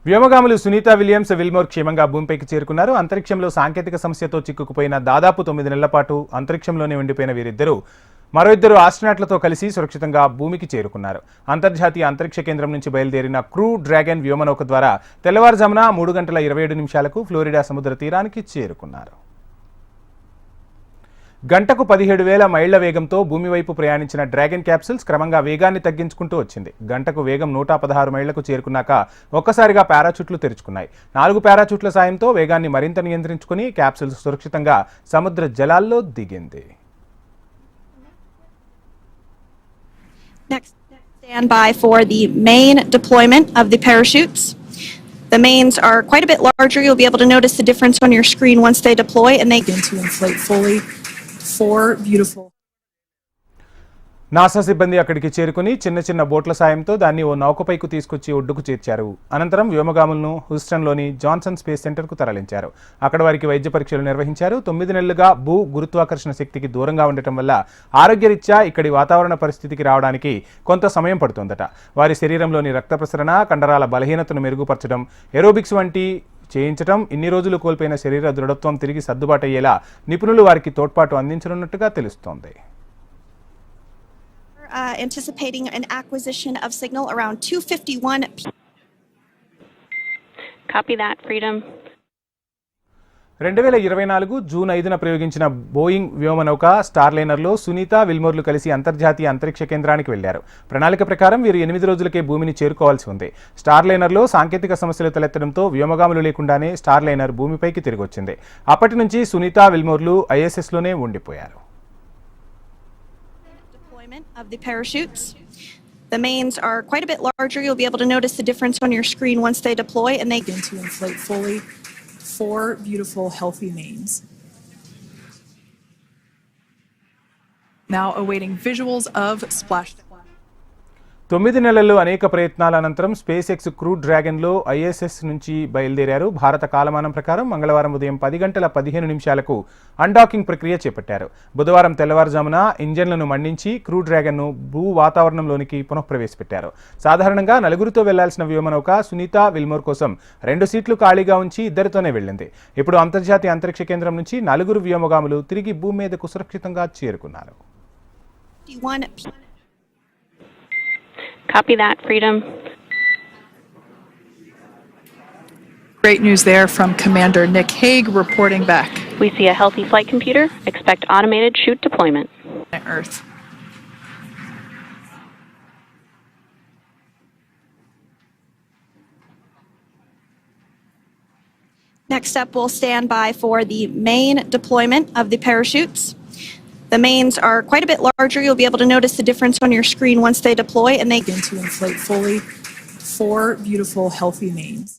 వ్యోమగాములు Sunitha Williams, Wilmore క్షేమంగా భూమిపైకి చేరుకున్నారు. అంతరిక్షంలో సాంకేతిక సమస్యతో చిక్కుకుపోయిన దాదాపు 9 నెలల పాటు అంతరిక్షంలోనే ఉండిపోయిన వీరిద్దరూ మరో ఇద్దరు ఆస్ట్రోనాట్లతో కలిసి సురక్షితంగా భూమికి చేరుకున్నారు. అంతర్జాతీయ అంతరిక్ష కేంద్రం నుంచి బయలుదేరిన క్రూ డ్రాగన్ వ్యోమనౌక ద్వారా తెల్లవారుజామున 3:27 ఫ్లోరిడా సముద్ర తీరానికి చేరుకున్నారు. గంటకు 17,000 మైళ్ల వేగంతో భూమి వైపు ప్రయాణించిన డ్రాగన్ క్యాప్సూల్స్ క్రమంగా వేగాన్ని తగ్గించుకుంటూ వచ్చింది. గంటకు వేగం 116 మైళ్లకు చేరుకున్నాక ఒక్కసారిగా పారాచూట్లు తెరుచుకున్నాయి. 4 పారాచూట్ల సాయంతో వేగాన్ని మరింత నియంత్రించుకుని క్యాప్సూల్స్ సురక్షితంగా సముద్ర జలాల్లో దిగింది. Next, stand by for the main deployment of the parachutes. The mains are quite a bit larger. You'll be able to notice the difference on your screen once they deploy and they begin to inflate fully. 4 beautiful. NASA సిబ్బంది అక్కడికి చేరుకుని చిన్న చిన్న బోట్ల సాయంతో దాన్ని ఓ నౌకపైకి తీసుకొచ్చి ఒడ్డుకు చేర్చారు. అనంతరం వ్యోమగాములను హ్యూస్టన్లోని జాన్సన్ స్పేస్ సెంటర్కు తరలించారు. అక్కడ వారికి వైద్య పరీక్షలు నిర్వహించారు. 9 నెలలుగా భూ గురుత్వాకర్షణ శక్తికి దూరంగా ఉండటం వల్ల ఆరోగ్యరీత్యా ఇక్కడి వాతావరణ పరిస్థితికి రావడానికి కొంత సమయం పడుతుందట. వారి శరీరంలోని రక్త ప్రసరణ, కండరాల బలహీనతను మెరుగుపరచడం, ఏరోబిక్స్ వంటి చేయించడం, ఇన్ని రోజులు కోల్పోయిన శరీర దృఢత్వం తిరిగి సర్దుబాటయ్యేలా నిపుణులు వారికి తోడ్పాటు అందించనున్నట్టుగా తెలుస్తోంది. Anticipating an acquisition of signal around 2:51. Copy that, Freedom. 2024 June 5న ప్రయోగించిన బోయింగ్ వ్యోమనౌక స్టార్లైనర్లో సునీత, విల్మోర్లు కలిసి అంతర్జాతీయ అంతరిక్ష కేంద్రానికి వెళ్లారు. ప్రణాళిక ప్రకారం వీరు 8 రోజులకే భూమిని చేరుకోవాల్సి ఉంది. స్టార్లైనర్లో సాంకేతిక సమస్యలు తలెత్తడంతో వ్యోమగాములు లేకుండానే స్టార్లైనర్ భూమిపైకి తిరిగొచ్చింది. అప్పటి నుంచి సునీత, విల్మోర్లు ఐఎస్ఎస్లోనే ఉండిపోయారు. Of the parachutes. The mains are quite a bit larger. You'll be able to notice the difference on your screen once they deploy and they begin to inflate fully. 4 beautiful, healthy mains. Now awaiting visuals of splashdown. 9 నెలల్లో అనేక ప్రయత్నాల అనంతరం space X crew డ్రాగన్లో ISS నుంచి బయలుదేరారు. భారత కాలమానం ప్రకారం మంగళవారం ఉదయం 10:15 అన్డాకింగ్ ప్రక్రియ చేపట్టారు. బుధవారం తెల్లవారుజామున ఇంజన్లను మండించి క్రూ డ్రాగన్ను భూ వాతావరణంలోనికి పునఃప్రవేశపెట్టారు. సాధారణంగా 4గురితో వెళ్లాల్సిన వ్యోమనౌక సునీత, విల్మోర్ కోసం 2 సీట్లు ఖాళీగా ఉంచి 2తోనే వెళ్ళింది. ఇప్పుడు అంతర్జాతీయ అంతరిక్ష కేంద్రం నుంచి 4 వ్యోమగాములు తిరిగి భూమి మీదకు సురక్షితంగా చేరుకున్నారు. Copy that, Freedom. Great news there from Commander Nick Hague reporting back. We see a healthy flight computer. Expect automated chute deployment. Earth. Next up, we'll stand by for the main deployment of the parachutes. The mains are quite a bit larger. You'll be able to notice the difference on your screen once they deploy and they begin to inflate fully. 4 beautiful, healthy mains.